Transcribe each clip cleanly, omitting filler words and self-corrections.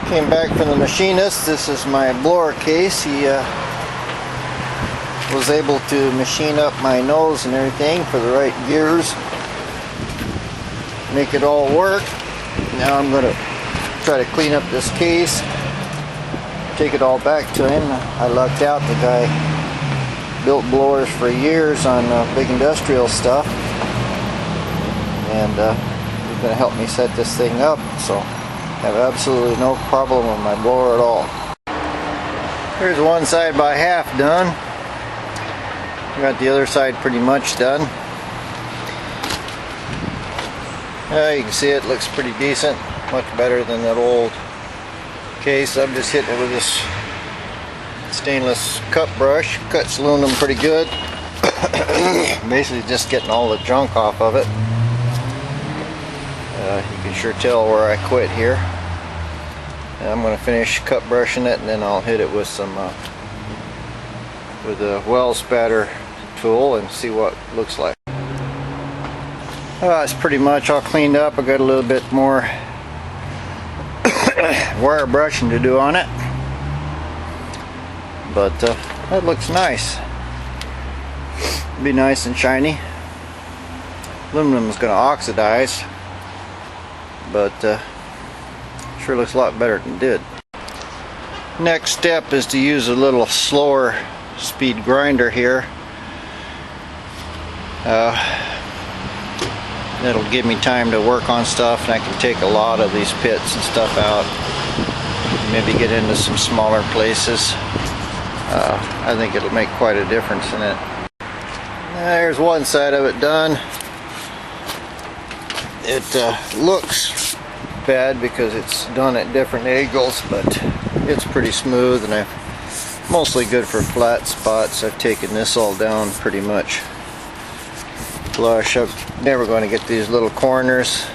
Came back from the machinist. This is my blower case. He was able to machine up my nose and everything for the right gears, make it all work. Now I'm going to try to clean up this case, take it all back to him. I lucked out. The guy built blowers for years on big industrial stuff, and he's going to help me set this thing up, so I have absolutely no problem with my blower at all. Here's one side by half done. Got the other side pretty much done. You can see it looks pretty decent, much better than that old case. I'm just hitting it with this stainless cut brush. Cuts aluminum pretty good. Basically just getting all the junk off of it. You can sure tell where I quit here. And I'm going to finish cut brushing it, and then I'll hit it with some with a well spatter tool and see what it looks like. It's pretty much all cleaned up. I got a little bit more wire brushing to do on it, but that looks nice. Be nice and shiny. Aluminum is going to oxidize, but sure looks a lot better than it did. Next step is to use a little slower speed grinder here. It'll give me time to work on stuff, and I can take a lot of these pits and stuff out, maybe get into some smaller places. I think it'll make quite a difference in it. There's one side of it done. It looks bad because it's done at different angles, but it's pretty smooth, and I'm mostly good for flat spots. I've taken this all down pretty much flush. I'm never going to get these little corners.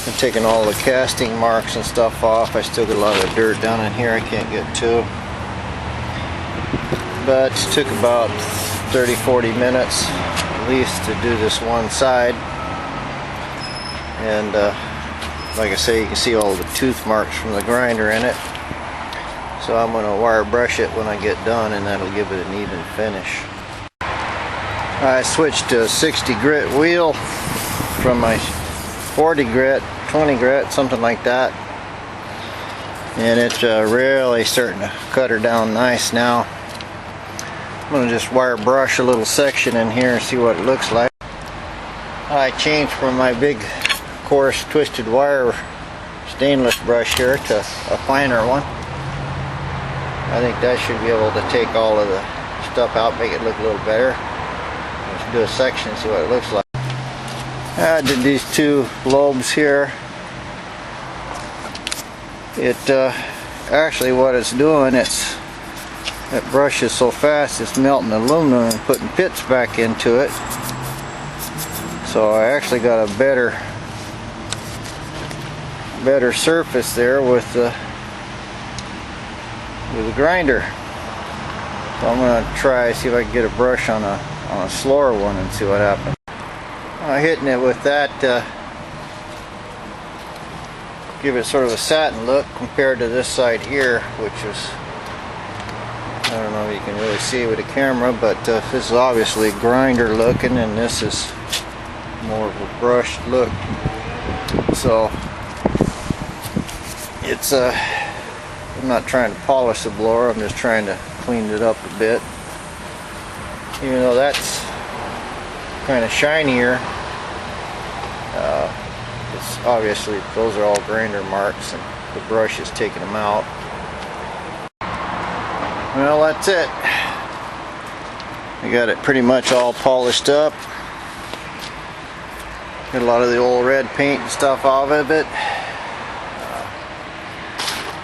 I'm taking all the casting marks and stuff off. I still get a lot of dirt down in here I can't get to. But it took about 30-40 minutes at least to do this one side. And like I say, you can see all the tooth marks from the grinder in it. So I'm going to wire brush it when I get done, and that'll give it an even finish. I switched to a 60 grit wheel from my 40 grit, 20 grit, something like that. And it's really starting to cut her down nice now. I'm going to just wire brush a little section in here and see what it looks like. I changed from my big coarse twisted wire stainless brush here to a finer one. I think that should be able to take all of the stuff out, make it look a little better. Let's do a section and see what it looks like. I did these two lobes here. It actually, what it's doing, that brush is so fast it's melting aluminum and putting pits back into it. So I actually got a better surface there with the grinder. So I'm going to try see if I can get a brush on a slower one and see what happens. Hitting it with that give it sort of a satin look compared to this side here, which is, I don't know if you can really see with the camera, but this is obviously grinder looking, and this is more of a brushed look. So it's I'm not trying to polish the blower, I'm just trying to clean it up a bit. Even though that's kind of shinier, it's obviously, those are all grinder marks and the brush is taking them out. Well, that's it. I got it pretty much all polished up. Got a lot of the old red paint and stuff off of it.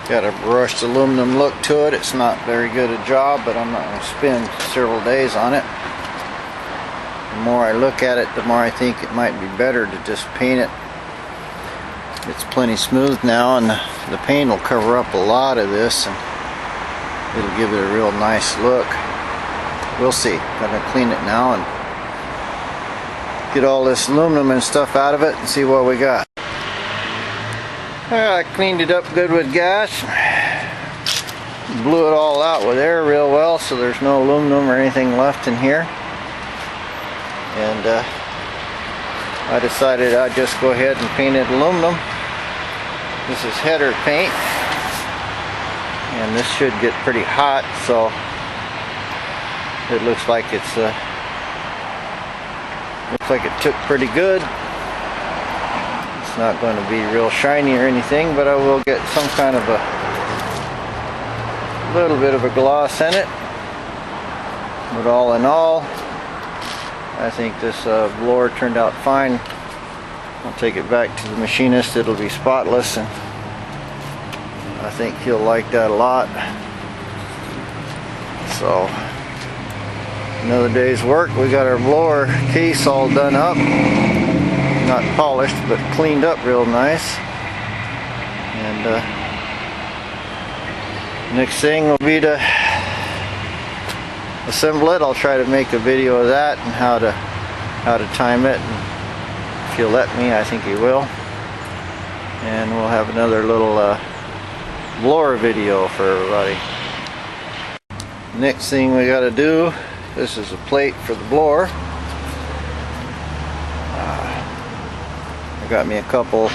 Got a brushed aluminum look to it. It's not very good a job, but I'm not going to spend several days on it. The more I look at it, the more I think it might be better to just paint it. It's plenty smooth now, and the paint will cover up a lot of this, and it'll give it a real nice look. We'll see. I'm going to clean it now and get all this aluminum and stuff out of it and see what we got. I cleaned it up good with gas. Blew it all out with air real well, so there's no aluminum or anything left in here. And I decided I'd just go ahead and paint it aluminum. This is header paint, and this should get pretty hot, so it looks like it took pretty good. It's not going to be real shiny or anything, but I will get some kind of a little bit of a gloss in it. But all in all, I think this blower turned out fine. I'll take it back to the machinist. It'll be spotless, and I think he'll like that a lot. So another day's work. We got our blower case all done up, not polished but cleaned up real nice. And next thing will be to assemble it. I'll try to make a video of that and how to time it, and if he'll let me, I think he will. And we'll have another little blower video for everybody. Next thing we got to do, this is a plate for the blower. I got me a couple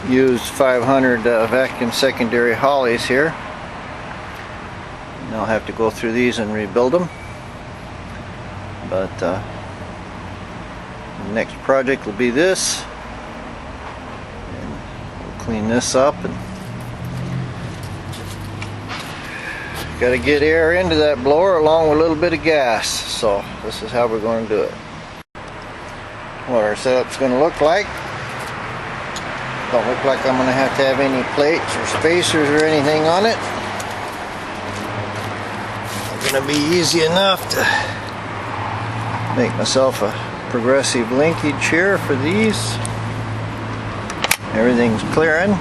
used 500 vacuum secondary hollies here. And I'll have to go through these and rebuild them. But the next project will be this. And we'll clean this up, and got to get air into that blower along with a little bit of gas. So this is how we're going to do it. What our setup's going to look like. Don't look like I'm going to have any plates or spacers or anything on it. It's going to be easy enough to make myself a progressive linkage here for these. Everything's clearing.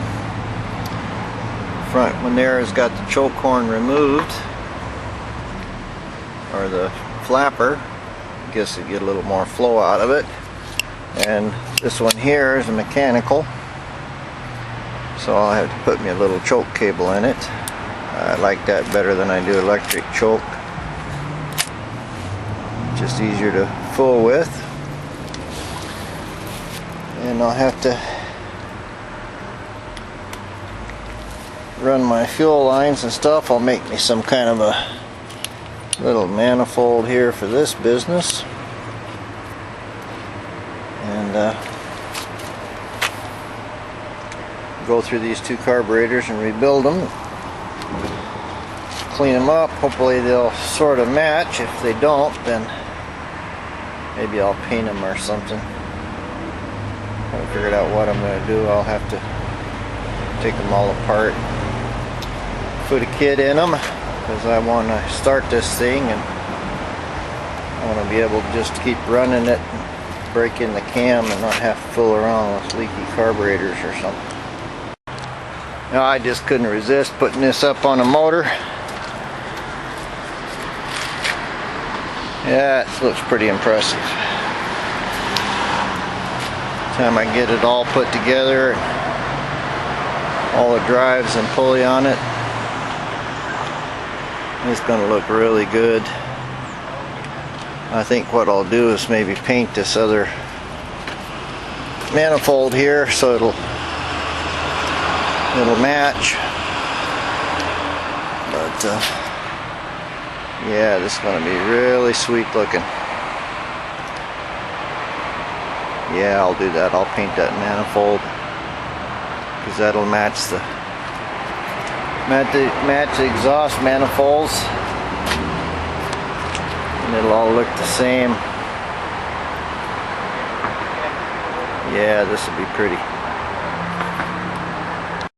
Front one there has got the choke horn removed, or the flapper. I guess to get a little more flow out of it. And this one here is a mechanical, so I'll have to put me a little choke cable in it. I like that better than I do electric choke. Just easier to fool with. And I'll have to run my fuel lines and stuff. I'll make me some kind of a little manifold here for this business. And go through these two carburetors and rebuild them. Clean them up. Hopefully they'll sort of match. If they don't, then maybe I'll paint them or something. I haven't figured out what I'm going to do. I'll have to take them all apart, put a kit in them, because I want to start this thing, and I want to be able to just keep running it, break in the cam, and not have to fool around with leaky carburetors or something. Now, I just couldn't resist putting this up on a motor. Yeah, it looks pretty impressive. Time I get it all put together, all the drives and pulley on it, it's going to look really good. I think what I'll do is maybe paint this other manifold here so it'll match. But yeah, this is going to be really sweet looking. Yeah, I'll do that. I'll paint that manifold, because that'll match the exhaust manifolds, and it'll all look the same. Yeah, this will be pretty.